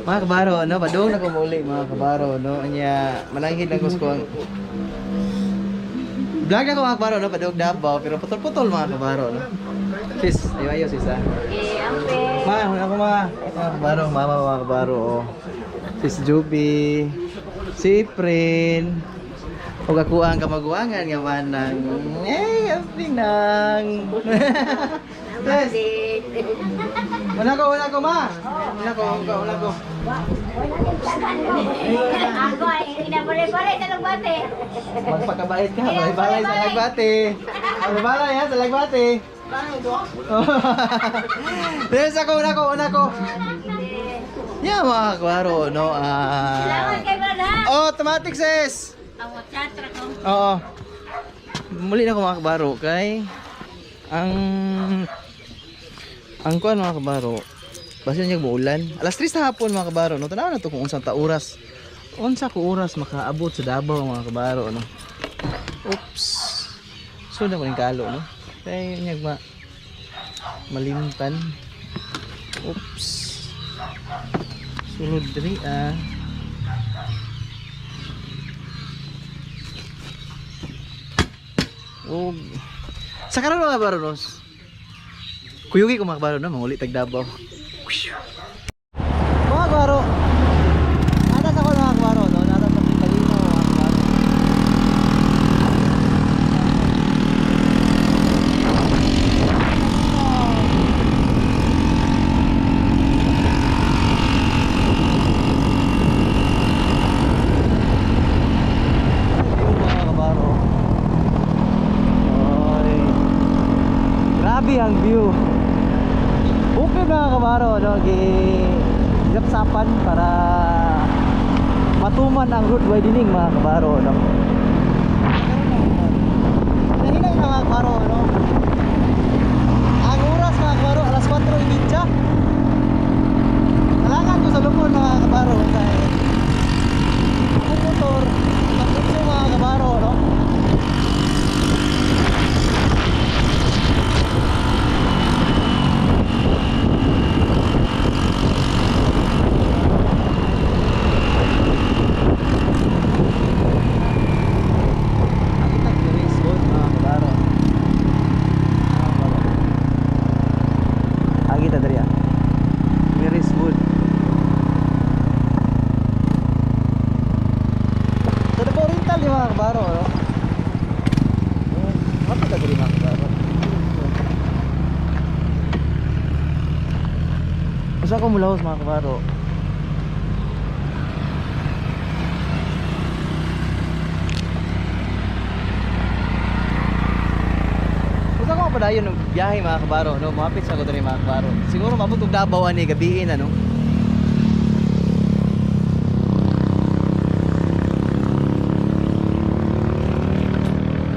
Mga kabaro, no? Padung na kumuli, mga kabaro, no? Anya, mananghin lang gusto ko ang... Vlog na ko mga kabaro, no? Padung Davao, pero putol-putol mga kabaro, no? Sis, ayo sis, ha? Ma, ako mga kabaro, mama mga kabaro, oh. Sis Juby, si Prin, huwag ako ang kamaguangan nga manang, ang pinang. Yes. Una ko, ma. Una ko. Ako ay inabore-bore sa lagbate. Magpakabait ka, balay sa lagbate. Balay ha, sa lagbate. Yes, una ko. Yeah, mga kwaro, no? Salamat kay Brada. Oh, automatic sis. Ang chatra ko. Oo. Muli na ko mga kabaro, kay ang kuan mga kabaro. Basta niya muulan. Alas 3 na hapon mga kabaro, no? Tanaw na to kung unsang oras. Unsa ko oras makaabot sa Davao mga kabaro, no? Oops. So na ko ning kalo, no? Kay niya malimtan. Oops. Sulod diri Oh. Sa karon mga baronos. Kuyugi ko mga baro no, manguli tag Davao. Mga baro. Nata sa ko mga baro no, nata sa Pilipino mga baro. Grabe ang view. Okay mga kabaro, no? Gilapsapan para matuman ang road widening mga kabaro, no? Nahinay na mga kabaro, no? Ang oras mga kabaro, alas 4:30. Kailangan ko sa lupon mga kabaro dahil ang motor, pagkutso mga kabaro, no? Masa ko mulahos mga kabaro. Masa ko padayon ng biyahe mga kabaro, no? Mapit sa ko diri mga kabaro. Siguro mabot og Davao ani gabiin ano.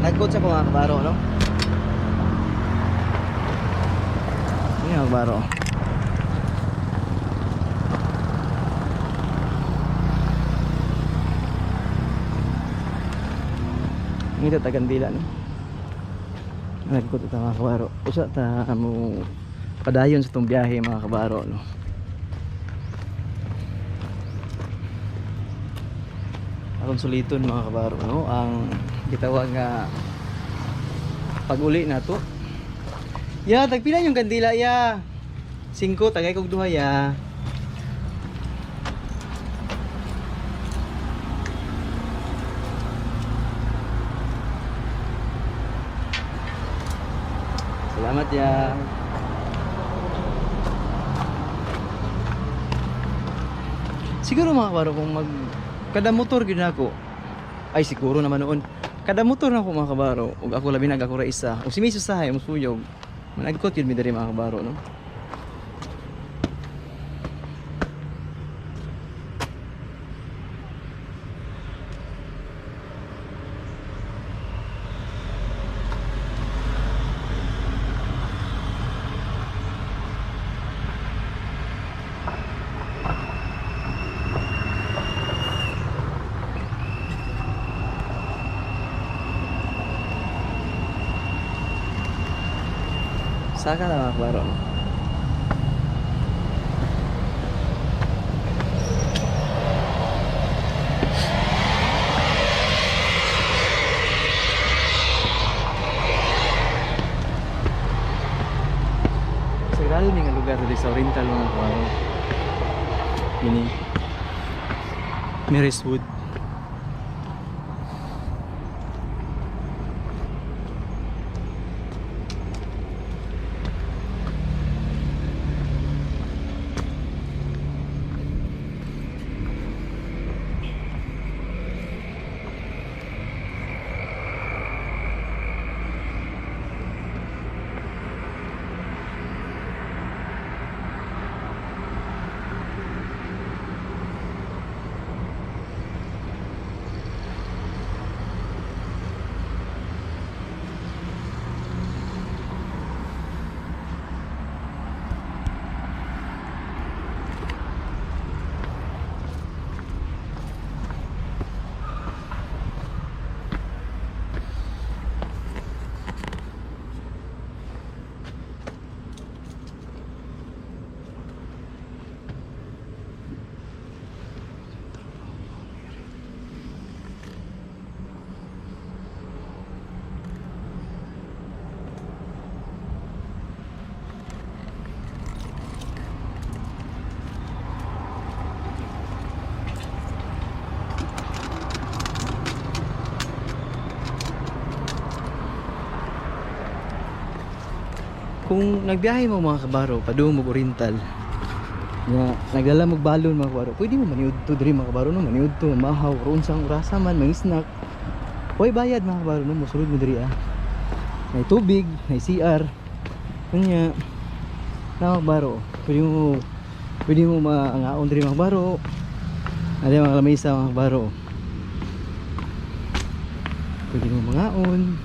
Nagkot sa ko mga kabaro, no? Ini mga kabaro. Ini tagandila no. Nagkot ta mga kabaro. Usa ta mo padayon sa tong biyahe mga kabaro no. Aron suliton mga kabaro no ang gitawag nga pag-uli na to. Ya, tagpila yung kandila ya. 5 tagay kog duha ya. Salamat ya. Siguro mga kabaro kung kada motor gyud ako. Ay siguro naman noon. Kada motor na ako mga kabaro, ug ako labi nag ako ra isa. Ug si Miso sahay mo suyog. Managkot yun mi diri mga kabaro no. Saka na mga kabaro. sa Oriental mga kabaro. Ini Mary's Wood. Kung nagbiyahe mo mga kabaro, padung mo Oriental, nga nagdala mo balon mga kabaro, pwede mo maniud to diri mga kabaro, no? Maniud to, mahaw, roon sang urasa man, may snack. Huwag bayad mga kabaro, no? Musulod mo diri ah. May tubig, may CR. Kanya, na mga kabaro, pwede mo maangaon diri mga kabaro. Ada mga lamesa mga kabaro. Pwede mo mangaon.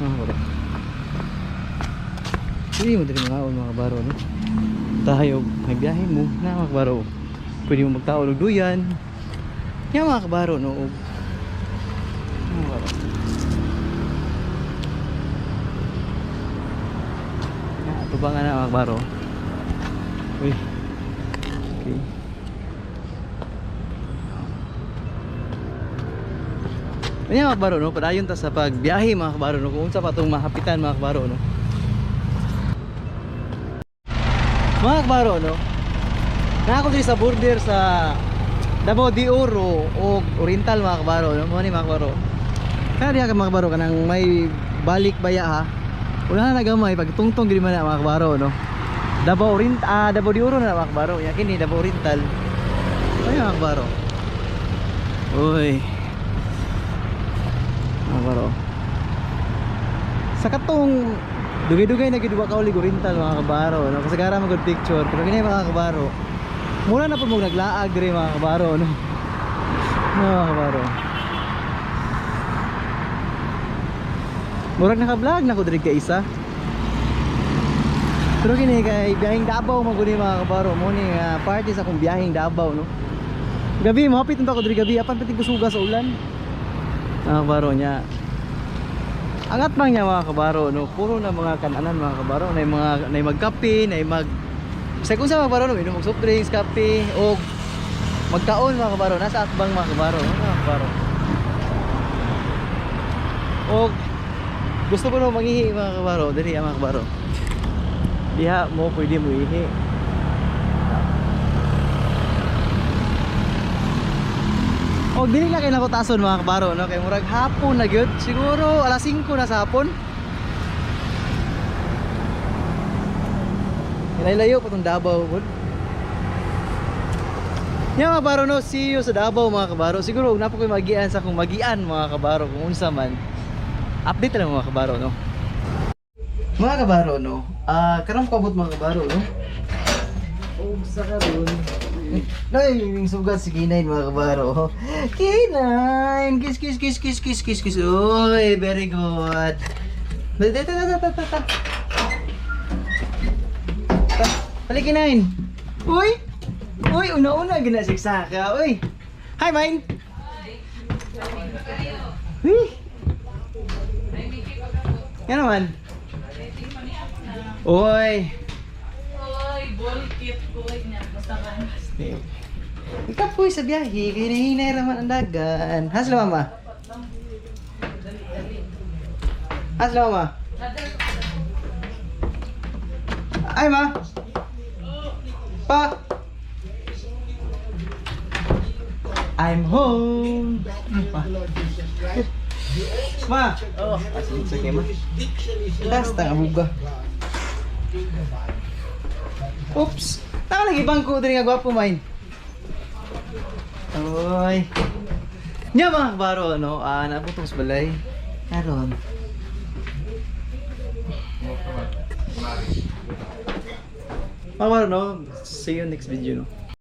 Mga kabaro. Pwede mo dali mga kabaro, no? Tayo, may biyahe mo na mga kabaro. Pwede mo magtaon og duyan. Yan mga kabaro, no? Mga kabaro. Tubangan na mga kabaro. Uy. Okay. Yan mga kabaro, no? Padayon ta sa pagbiyahe mga kabaro, no? Kung unsa pa itong mahapitan mga kabaro, no? Mga kabaro, no? Nakako diri sa border sa Davao de Oro o Oriental mga kabaro, no? Mga ni mga kabaro. Kaya diha ka mga kabaro kanang may balik baya ha. Wala na nagamay pag tungtong gid man na mga kabaro, no? Davao Oriental, Davao de Oro na mga kabaro. Yan kini Davao Oriental. Ay mga kabaro. Uy. Mga kabaro. Sa katong dugay-dugay na gid wa ka uli Oriental mga kabaro, no? Kasagara mo good picture, pero kini mga kabaro. Mura na po mo naglaag diri mga kabaro, no? Mga kabaro. Murag naka-vlog na ko diri ka isa. Pero kini kay biyaheng Davao man guni mga kabaro, mo ni party sa akong biyaheng Davao, no? Gabi mo hapit unta ko diri gabi apan pati kusuga sa ulan. Mga kabaro nya. Angat bang niya mga kabaro, no? Puro na mga kananan mga kabaro, na magkape, na mag sa kung sa mga kabaro, no? Inom mag soft drinks, kape, o magkaon mga kabaro, nasa atbang mga kabaro, no? Mga kabaro. O gusto mo no mangihi mga kabaro, dali mga kabaro. Diha mo pwede mo ihi. O dili na kay nakutason mga kabaro, no? Kay murag hapon na gyud, siguro alas 5 na sa hapon. Layo pa tong Davao pod. Nya mga kabaro, no, see you sa Davao mga kabaro. Siguro napo koy magian sa akong magian mga kabaro kung unsa man. Update lang mga kabaro, no. Mga kabaro, no. Karon ko abot mga kabaro, no. Og sa karon Nay, yung sugat si Kinain mga kabaro. Kinain! Kiss, kiss, kiss, kiss, kiss, kiss, kiss. Uy, very good. Balik Kinain. Uy! Uy, una-una ginasiksa ka. Uy! Hi, Mine! Uy! Yan naman. Uy! Bolkit ko niya basta kan. Ikaw po sa biyahe, hinahinay raman ang dagan. Hasla mama? Hasla mama? Ay ma? Pa! I'm home! Ma! Oh, asin sa kema. Tas, tangabuga. Oops! Nakalagi bangko din nga gwapo, main. Oy. Nya mga kabaro, no? Naputong sa balay. Karon. Mga kabaro, no? See you next video, no?